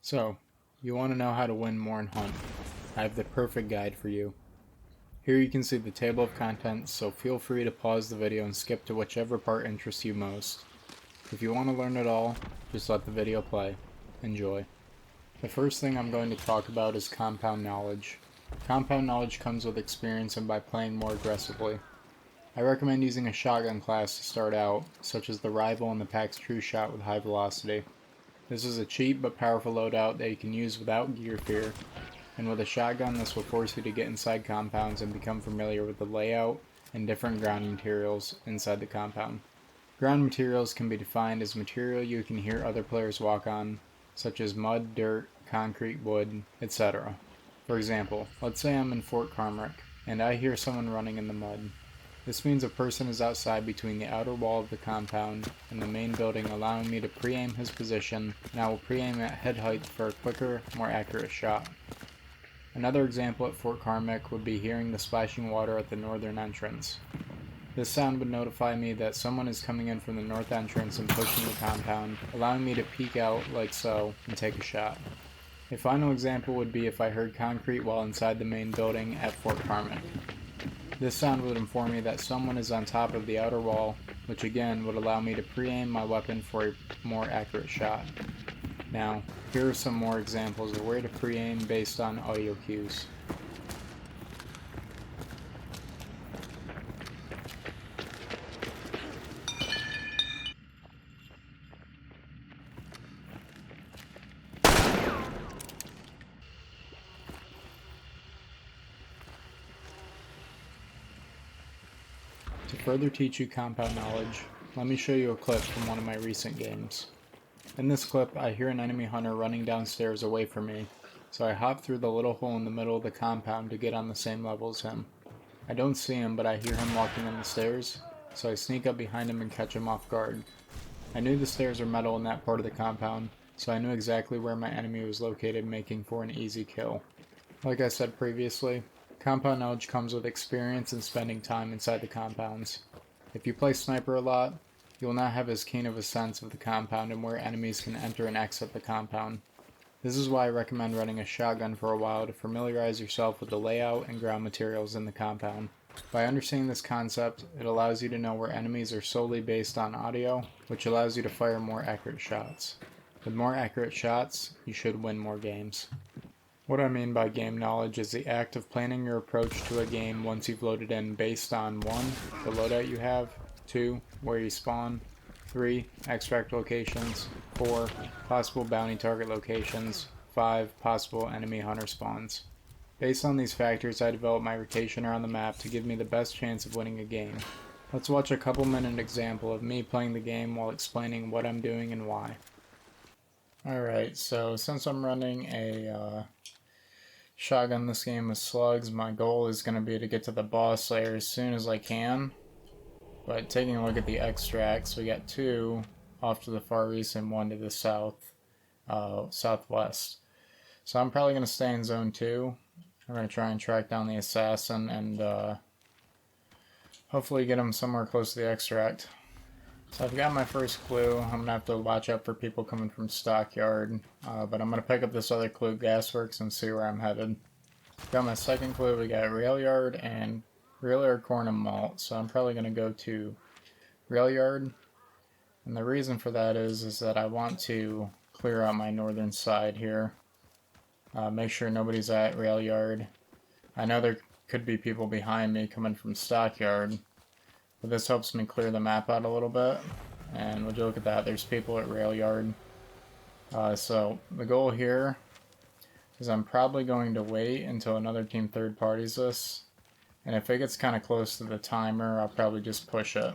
So, you want to know how to win more in Hunt? I have the perfect guide for you. Here you can see the table of contents, so feel free to pause the video and skip to whichever part interests you most. If you want to learn it all, just let the video play. Enjoy. The first thing I'm going to talk about is compound knowledge. Compound knowledge comes with experience and by playing more aggressively. I recommend using a shotgun class to start out, such as the Rival and the PAX True Shot with high velocity. This is a cheap but powerful loadout that you can use without gear fear, and with a shotgun this will force you to get inside compounds and become familiar with the layout and different ground materials inside the compound. Ground materials can be defined as material you can hear other players walk on, such as mud, dirt, concrete, wood, etc. For example, let's say I'm in Fort Carmrick, and I hear someone running in the mud. This means a person is outside between the outer wall of the compound and the main building, allowing me to pre-aim his position, and I will pre-aim at head height for a quicker, more accurate shot. Another example at Fort Carmrick would be hearing the splashing water at the northern entrance. This sound would notify me that someone is coming in from the north entrance and pushing the compound, allowing me to peek out like so and take a shot. A final example would be if I heard concrete while inside the main building at Fort Carmrick. This sound would inform me that someone is on top of the outer wall, which again would allow me to pre-aim my weapon for a more accurate shot. Now, here are some more examples of where to pre-aim based on audio cues. To further teach you compound knowledge, let me show you a clip from one of my recent games. In this clip, I hear an enemy hunter running downstairs away from me, so I hop through the little hole in the middle of the compound to get on the same level as him. I don't see him, but I hear him walking on the stairs, so I sneak up behind him and catch him off guard. I knew the stairs are metal in that part of the compound, so I knew exactly where my enemy was located, making for an easy kill. Like I said previously, compound knowledge comes with experience and spending time inside the compounds. If you play sniper a lot, you will not have as keen of a sense of the compound and where enemies can enter and exit the compound. This is why I recommend running a shotgun for a while to familiarize yourself with the layout and ground materials in the compound. By understanding this concept, it allows you to know where enemies are solely based on audio, which allows you to fire more accurate shots. With more accurate shots, you should win more games. What I mean by game knowledge is the act of planning your approach to a game once you've loaded in based on 1. The loadout you have, 2. Where you spawn, 3. Extract locations, 4. Possible bounty target locations, 5. Possible enemy hunter spawns. Based on these factors, I developed my rotation around the map to give me the best chance of winning a game. Let's watch a couple minute example of me playing the game while explaining what I'm doing and why. Alright, so since I'm running a shotgun this game with slugs, my goal is going to be to get to the boss layer as soon as I can. But taking a look at the extracts, we got 2 off to the far east and 1 to the southwest. So I'm probably going to stay in zone 2. I'm going to try and track down the assassin and hopefully get him somewhere close to the extract. So I've got my first clue. I'm going to have to watch out for people coming from Stockyard, but I'm going to pick up this other clue, Gasworks, and see where I'm headed. Got my second clue, we got Rail Yard and Rail Yard Corn and Malt, so I'm probably going to go to Rail Yard, and the reason for that is that I want to clear out my northern side here. Make sure nobody's at Rail Yard. I know there could be people behind me coming from Stockyard, but this helps me clear the map out a little bit. And would you look at that, there's people at Rail Yard. So the goal here is I'm probably going to wait until another team third parties this. And if it gets kind of close to the timer, I'll probably just push it.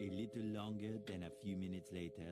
A little longer than a few minutes later.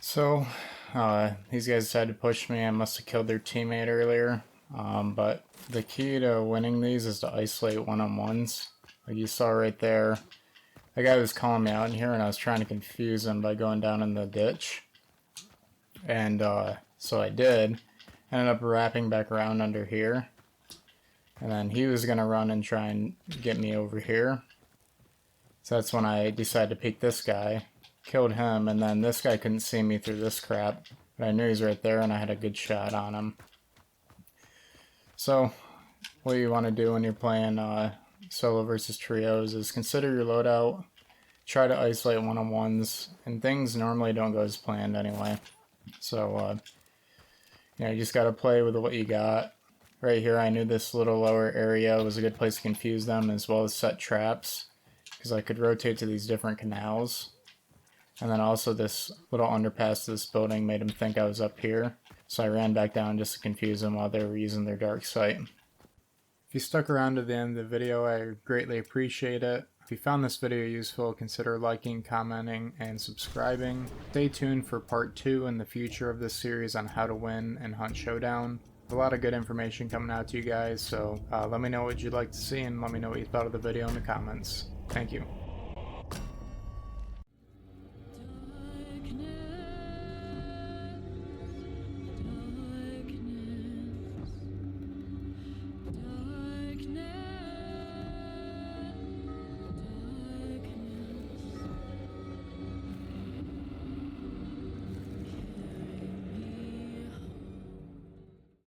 So, these guys decided to push me. I must have killed their teammate earlier. But the key to winning these is to isolate one-on-ones. Like you saw right there. The guy was calling me out in here and I was trying to confuse him by going down in the ditch. And so I did. Ended up wrapping back around under here. And then he was going to run and try and get me over here. So that's when I decided to peek this guy. Killed him, and then this guy couldn't see me through this crap. But I knew he was right there and I had a good shot on him. So, what you want to do when you're playing solo versus trios is consider your loadout, try to isolate one-on-ones, and things normally don't go as planned anyway. So, you just got to play with what you got. Right here, I knew this little lower area was a good place to confuse them, as well as set traps, because I could rotate to these different canals. And then also this little underpass to this building made them think I was up here, so I ran back down just to confuse them while they were using their dark sight. If you stuck around to the end of the video, I greatly appreciate it. If you found this video useful, consider liking, commenting, and subscribing. Stay tuned for part 2 in the future of this series on how to win and hunt Showdown. A lot of good information coming out to you guys, so let me know what you'd like to see and let me know what you thought of the video in the comments. Thank you.